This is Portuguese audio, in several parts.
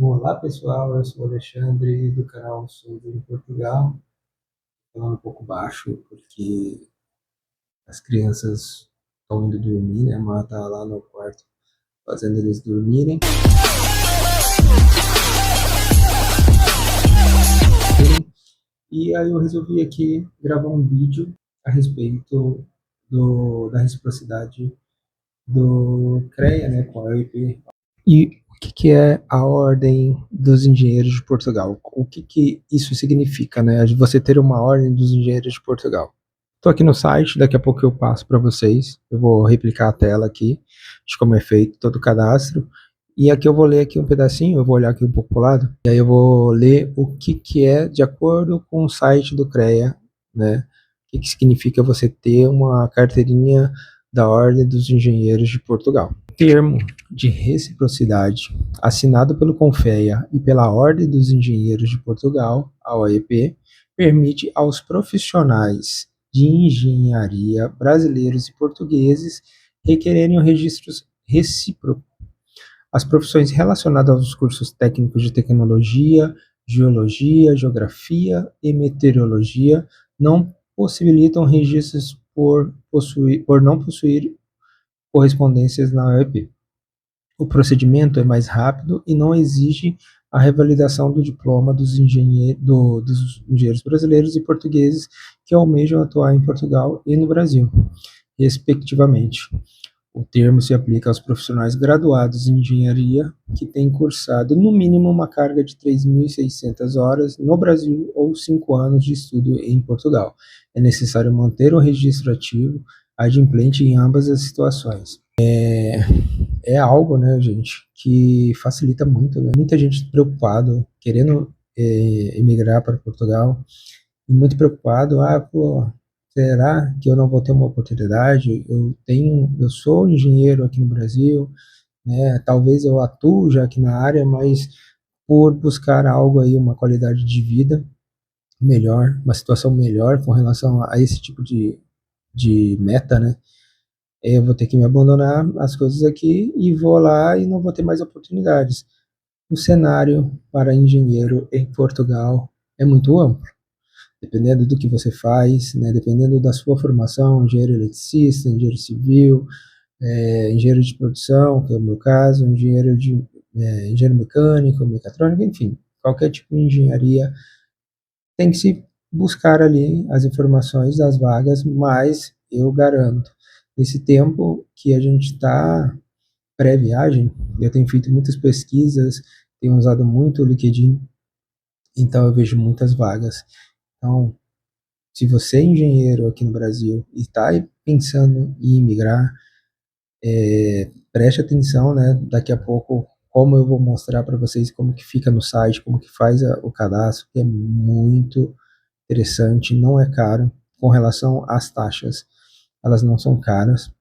Olá pessoal, eu sou o Alexandre do canal Souza em Portugal. Falando um pouco baixo porque as crianças estão indo dormir, né? A mãe tá lá no quarto fazendo eles dormirem. E aí eu resolvi aqui gravar um vídeo a respeito da reciprocidade do CREA, né, com a OIP. E o que é a Ordem dos Engenheiros de Portugal? O que isso significa, né? Você ter uma Ordem dos Engenheiros de Portugal. Estou aqui no site, daqui a pouco eu passo para vocês. Eu vou replicar a tela aqui, de como é feito todo o cadastro. E aqui eu vou ler aqui um pedacinho, eu vou olhar aqui um pouco para o lado, e aí eu vou ler o que é de acordo com o site do CREA, né? O que significa você ter uma carteirinha da Ordem dos Engenheiros de Portugal. Termo de reciprocidade assinado pelo CONFEA e pela Ordem dos Engenheiros de Portugal, a OEP, permite aos profissionais de engenharia brasileiros e portugueses requererem o registro recíproco. As profissões relacionadas aos cursos técnicos de tecnologia, geologia, geografia e meteorologia não possibilitam registros por não possuir correspondências na OEP. O procedimento é mais rápido e não exige a revalidação do diploma dos engenheiros brasileiros e portugueses que almejam atuar em Portugal e no Brasil, respectivamente. O termo se aplica aos profissionais graduados em engenharia que têm cursado no mínimo uma carga de 3.600 horas no Brasil ou 5 anos de estudo em Portugal. É necessário manter o registro ativo, adimplente em ambas as situações. É algo, né, gente, que facilita muito, né? Muita gente preocupado, querendo emigrar para Portugal, e muito preocupado, pô, será que eu não vou ter uma oportunidade? Eu sou engenheiro aqui no Brasil, né? Talvez eu atue já aqui na área, mas por buscar algo aí, uma qualidade de vida melhor, uma situação melhor com relação a esse tipo de meta, né? Eu vou ter que me abandonar as coisas aqui e vou lá e não vou ter mais oportunidades. O cenário para engenheiro em Portugal é muito amplo, dependendo do que você faz, né, dependendo da sua formação, engenheiro eletricista, engenheiro civil, engenheiro de produção, que é o meu caso, engenheiro mecânico, mecatrônico, enfim, qualquer tipo de engenharia tem que se buscar ali as informações das vagas, mas eu garanto, nesse tempo que a gente está pré-viagem, eu tenho feito muitas pesquisas, tenho usado muito o LinkedIn, então eu vejo muitas vagas. Então, se você é engenheiro aqui no Brasil e está pensando em imigrar, preste atenção, né? Daqui a pouco, como eu vou mostrar para vocês como que fica no site, como que faz o cadastro, que é muito interessante, não é caro. Com relação às taxas, elas não são caras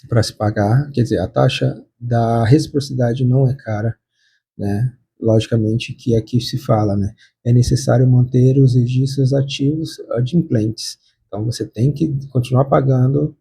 para se pagar, quer dizer, a taxa da reciprocidade não é cara, né? Logicamente que aqui se fala, né? É necessário manter os registros ativos adimplentes. Então você tem que continuar pagando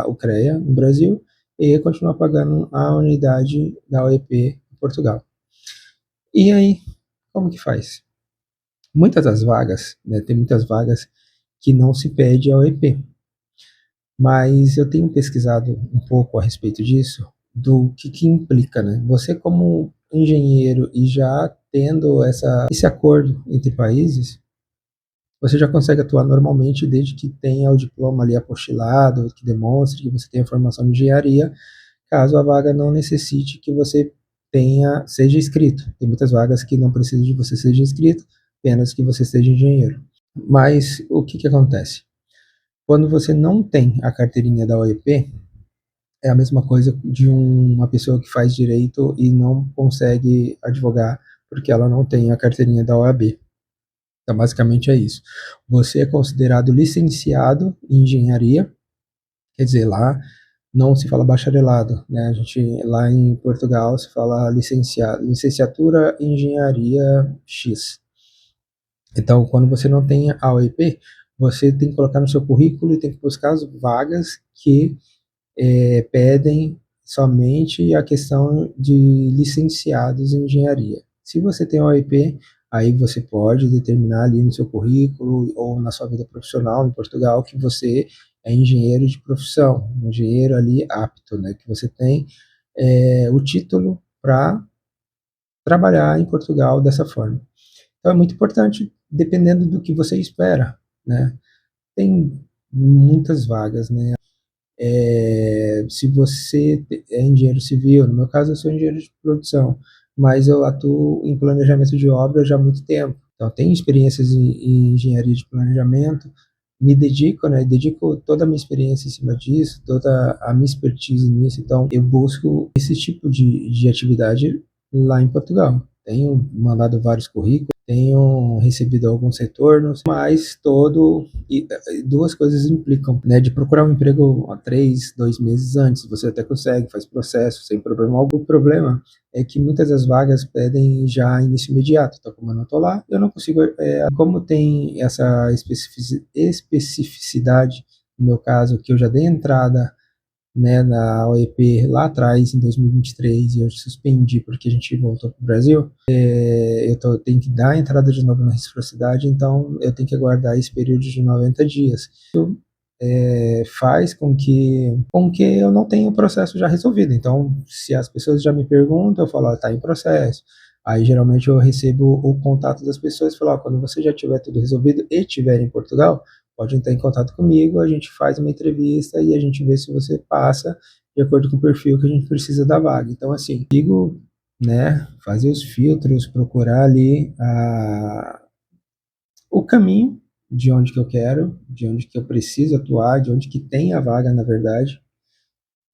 o CREA no Brasil e continuar pagando a unidade da OEP em Portugal. E aí, como que faz? Muitas das vagas, né, tem muitas vagas que não se pede a OEP, mas eu tenho pesquisado um pouco a respeito disso, do que implica, né? Você como engenheiro e já tendo esse acordo entre países, você já consegue atuar normalmente desde que tenha o diploma ali apostilado, que demonstre que você tem a formação de engenharia, caso a vaga não necessite que você seja inscrito. Tem muitas vagas que não precisam de você seja inscrito, apenas que você seja engenheiro. Mas o que acontece? Quando você não tem a carteirinha da OEP, é a mesma coisa de uma pessoa que faz direito e não consegue advogar porque ela não tem a carteirinha da OAB. Então, basicamente é isso. Você é considerado licenciado em engenharia, quer dizer, lá não se fala bacharelado, né? A gente, lá em Portugal se fala licenciatura em engenharia X. Então, quando você não tem a OEP, você tem que colocar no seu currículo e tem que buscar as vagas que pedem somente a questão de licenciados em engenharia. Se você tem a OIP, aí você pode determinar ali no seu currículo ou na sua vida profissional em Portugal que você é engenheiro de profissão, um engenheiro ali apto, né? Que você tem o título para trabalhar em Portugal dessa forma. Então é muito importante, dependendo do que você espera, né? Tem muitas vagas, né? Se você é engenheiro civil, no meu caso eu sou engenheiro de produção, mas eu atuo em planejamento de obra já há muito tempo. Então tenho experiências em engenharia de planejamento, me dedico, né? Dedico toda a minha experiência em cima disso, toda a minha expertise nisso. Então eu busco esse tipo de atividade lá em Portugal. Tenho mandado vários currículos, tenho recebido alguns retornos, mas duas coisas implicam, né? De procurar um emprego há 2 meses antes, você até consegue, faz processo sem problema algum. O problema é que muitas das vagas pedem já início imediato, então como eu não estou lá, eu não consigo, como tem essa especificidade, no meu caso, que eu já dei entrada, né, na OEP lá atrás, em 2023, e eu suspendi porque a gente voltou para o Brasil, tenho que dar a entrada de novo na reciprocidade, então eu tenho que aguardar esse período de 90 dias. Isso faz com que eu não tenha o processo já resolvido. Então, se as pessoas já me perguntam, eu falo, está em processo. Aí, geralmente, eu recebo o contato das pessoas e falo, quando você já tiver tudo resolvido e estiver em Portugal, pode entrar em contato comigo, a gente faz uma entrevista e a gente vê se você passa de acordo com o perfil que a gente precisa da vaga. Então, assim, digo, né, fazer os filtros, procurar ali o caminho de onde que eu quero, de onde que eu preciso atuar, de onde que tem a vaga, na verdade.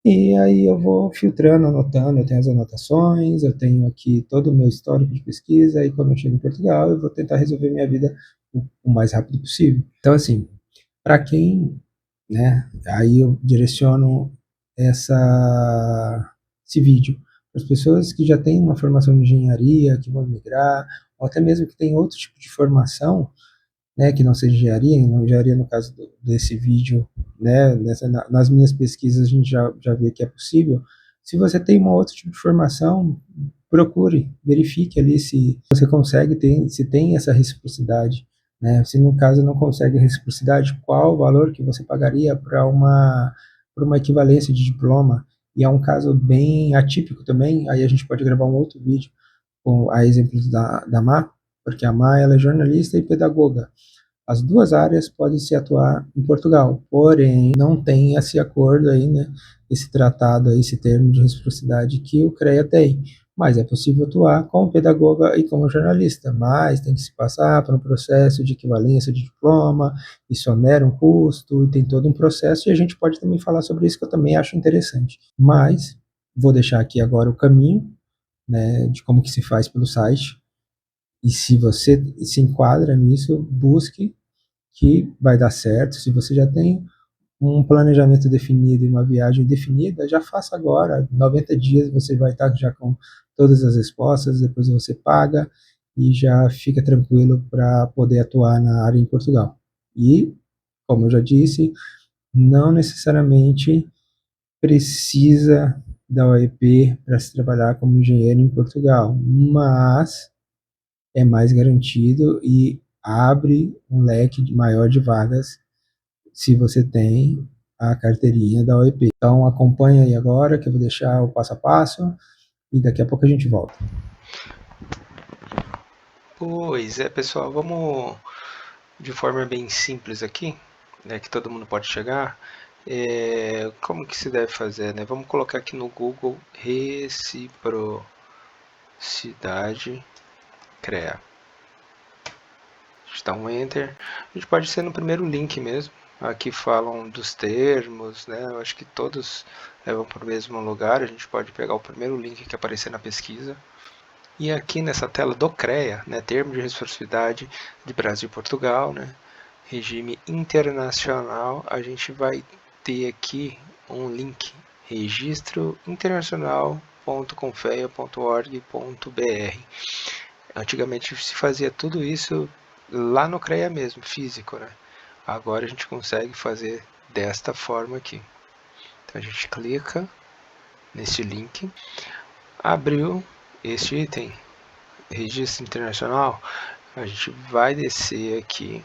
E aí eu vou filtrando, anotando, eu tenho as anotações, eu tenho aqui todo o meu histórico de pesquisa, e quando eu chego em Portugal, eu vou tentar resolver minha vida o mais rápido possível. Então, assim, para quem, né, aí eu direciono esse vídeo para as pessoas que já têm uma formação de engenharia, que vão migrar, ou até mesmo que têm outro tipo de formação, né, que não seja engenharia, não engenharia no caso desse vídeo, né, nas minhas pesquisas a gente já vê que é possível. Se você tem um outro tipo de formação, procure, verifique ali se você consegue ter, se tem essa reciprocidade, né? Se no caso não consegue reciprocidade, qual o valor que você pagaria para uma equivalência de diploma? E é um caso bem atípico também, aí a gente pode gravar um outro vídeo com a exemplos da Má, porque a Má ela é jornalista e pedagoga. As duas áreas podem se atuar em Portugal, porém não tem esse acordo aí, né? Esse tratado aí, esse termo de reciprocidade que o CREA tem. Mas é possível atuar como pedagoga e como jornalista, mas tem que se passar por um processo de equivalência de diploma, isso onera um custo, e tem todo um processo, e a gente pode também falar sobre isso, que eu também acho interessante. Mas vou deixar aqui agora o caminho, né, de como que se faz pelo site, e se você se enquadra nisso, busque que vai dar certo. Se você já tem um planejamento definido e uma viagem definida, já faça agora. 90 dias você vai estar já com todas as respostas, depois você paga e já fica tranquilo para poder atuar na área em Portugal. E, como eu já disse, não necessariamente precisa da OEP para se trabalhar como engenheiro em Portugal, mas é mais garantido e abre um leque maior de vagas se você tem a carteirinha da OEP. Então acompanha aí agora que eu vou deixar o passo a passo e daqui a pouco a gente volta. Pois é, pessoal, vamos de forma bem simples aqui, né, que todo mundo pode chegar. Como que se deve fazer, né? Vamos colocar aqui no Google reciprocidade CREA. A gente dá um Enter. A gente pode ser no primeiro link mesmo. Aqui falam dos termos, né? Eu acho que todos levam para o mesmo lugar. A gente pode pegar o primeiro link que aparecer na pesquisa. E aqui nessa tela do CREA, né, termo de reciprocidade de Brasil e Portugal, né, regime internacional, a gente vai ter aqui um link, registrointernacional.confeia.org.br. Antigamente se fazia tudo isso lá no CREA mesmo, físico, né? Agora a gente consegue fazer desta forma aqui. Então a gente clica nesse link, abriu este item. registro internacional, a gente vai descer aqui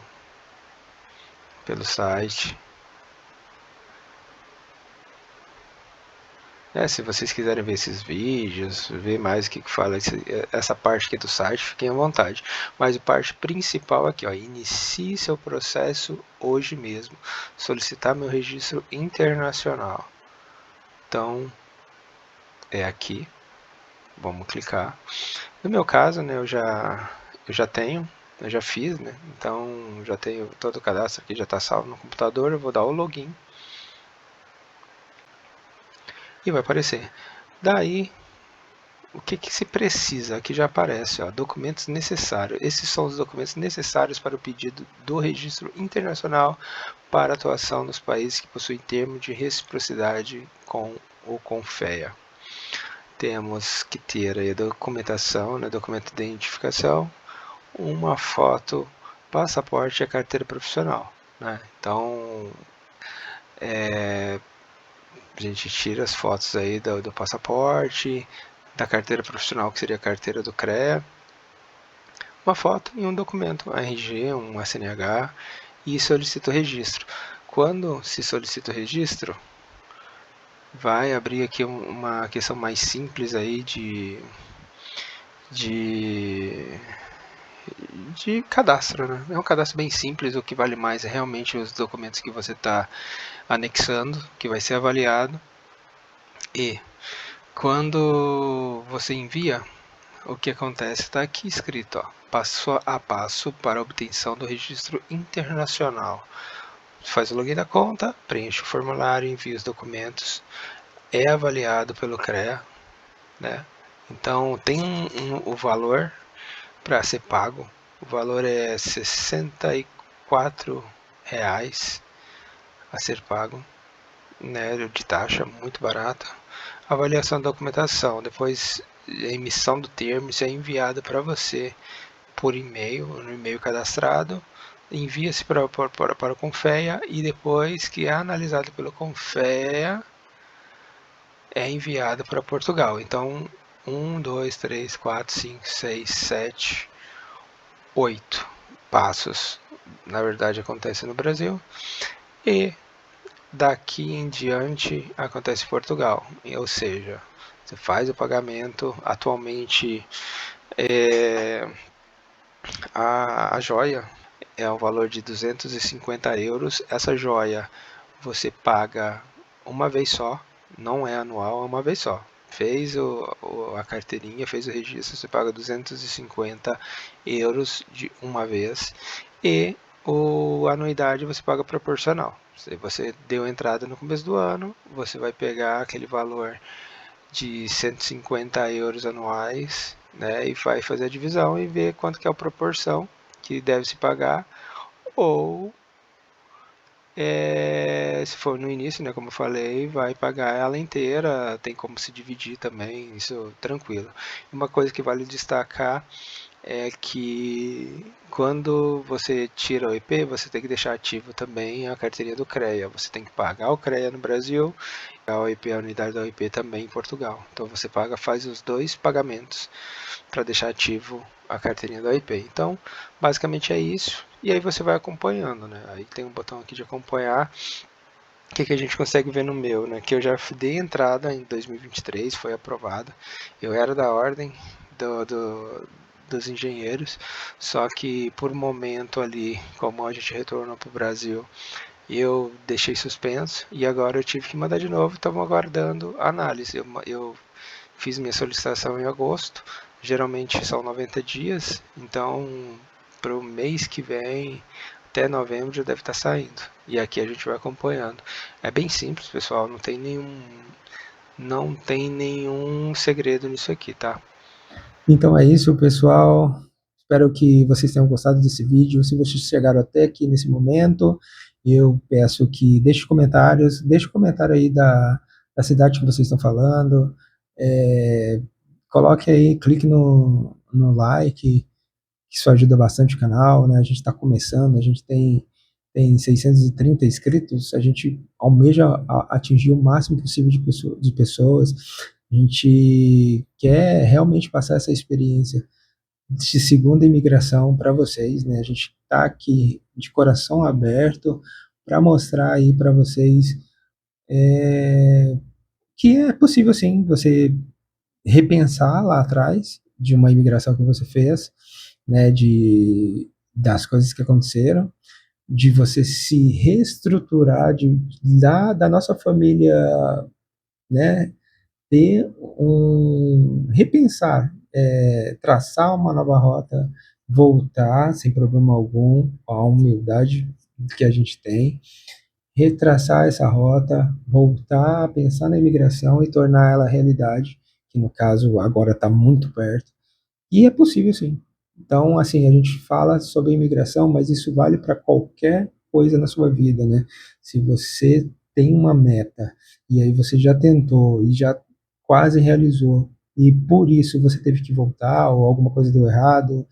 pelo site. Se vocês quiserem ver esses vídeos, ver mais o que fala essa parte aqui do site, fiquem à vontade. Mas a parte principal aqui, ó, inicie seu processo hoje mesmo. Solicitar meu registro internacional. Então, é aqui. Vamos clicar. No meu caso, né, eu já tenho, eu já fiz, né? Então, já tenho todo o cadastro aqui, já está salvo no computador. Eu vou dar o login. E vai aparecer. Daí, o que se precisa? Aqui já aparece, ó, documentos necessários. Esses são os documentos necessários para o pedido do registro internacional para atuação nos países que possuem termo de reciprocidade com o CONFEA. Temos que ter aí a documentação, né, documento de identificação, uma foto, passaporte e a carteira profissional. Né? Então, a gente tira as fotos aí do passaporte, da carteira profissional, que seria a carteira do CREA, uma foto e um documento, RG, um SNH, e solicita o registro. Quando se solicita o registro, vai abrir aqui uma questão mais simples aí de, de cadastro, né? É um cadastro bem simples, o que vale mais é realmente os documentos que você está anexando, que vai ser avaliado. E quando você envia, o que acontece está aqui escrito, ó, passo a passo para a obtenção do registro internacional. Faz o login da conta, preenche o formulário, envia os documentos, é avaliado pelo CREA, né? Então tem o valor para ser pago, o valor é R$ 64 a ser pago, né, de taxa, muito barata. Avaliação da documentação, depois a emissão do termo, isso é enviado para você por e-mail, no e-mail cadastrado, envia-se para o Confea e depois que é analisado pelo Confea, é enviado para Portugal. Então, 1, 2, 3, 4, 5, 6, 7, 8 passos, na verdade, acontece no Brasil. E daqui em diante acontece em Portugal. Ou seja, você faz o pagamento. Atualmente, a joia é um valor de 250 euros. Essa joia você paga uma vez só, não é anual, é uma vez só. Fez a carteirinha, fez o registro, você paga 250 euros de uma vez. E a anuidade você paga proporcional. Se você deu entrada no começo do ano, você vai pegar aquele valor de 150 euros anuais, né, e vai fazer a divisão e ver quanto que é a proporção que deve se pagar, ou se for no início, né, como eu falei, vai pagar ela inteira, tem como se dividir também, isso tranquilo. Uma coisa que vale destacar é que quando você tira o IP, você tem que deixar ativo também a carteirinha do CREA. Você tem que pagar o CREA no Brasil e a OIP, a unidade da OIP também em Portugal. Então você faz os dois pagamentos para deixar ativo a carteirinha da OIP. Então, basicamente é isso. E aí você vai acompanhando, né? Aí tem um botão aqui de acompanhar. O que a gente consegue ver no meu, né? Que eu já dei entrada em 2023, foi aprovada. Eu era da ordem dos engenheiros, só que por momento ali, como a gente retornou para o Brasil, eu deixei suspenso e agora eu tive que mandar de novo. Estamos aguardando a análise. Eu fiz minha solicitação em agosto, geralmente são 90 dias, então para o mês que vem, até novembro, já deve estar saindo. E aqui a gente vai acompanhando. É bem simples, pessoal, não tem nenhum segredo nisso aqui, tá? Então é isso, pessoal. Espero que vocês tenham gostado desse vídeo. Se vocês chegaram até aqui nesse momento, eu peço que deixe comentários, deixe um comentário aí da cidade que vocês estão falando. Coloque aí, clique no like, que isso ajuda bastante o canal, né? A gente está começando, a gente tem 630 inscritos, a gente almeja atingir o máximo possível de pessoas. A gente quer realmente passar essa experiência de segunda imigração para vocês, né? A gente está aqui de coração aberto para mostrar aí para vocês que é possível sim você repensar lá atrás de uma imigração que você fez, né? Das coisas que aconteceram, de você se reestruturar, da nossa família, né? Ter repensar, traçar uma nova rota, voltar sem problema algum, com a humildade que a gente tem, retraçar essa rota, voltar a pensar na imigração e tornar ela realidade, que no caso agora está muito perto, e é possível sim. Então, assim, a gente fala sobre imigração, mas isso vale para qualquer coisa na sua vida, né? Se você tem uma meta e aí você já tentou e já quase realizou e por isso você teve que voltar ou alguma coisa deu errado,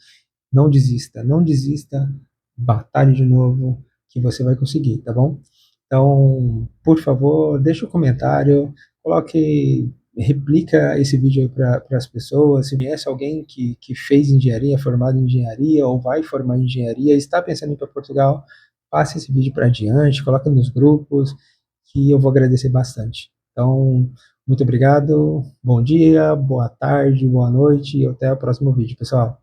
não desista, não desista, batalhe de novo que você vai conseguir, tá bom? Então, por favor, deixa um comentário, coloque, replica esse vídeo aí para as pessoas. Se conhece alguém que fez engenharia, formado em engenharia ou vai formar em engenharia, está pensando em ir para Portugal, passe esse vídeo para adiante, coloque nos grupos, que eu vou agradecer bastante. Então, muito obrigado, bom dia, boa tarde, boa noite e até o próximo vídeo, pessoal.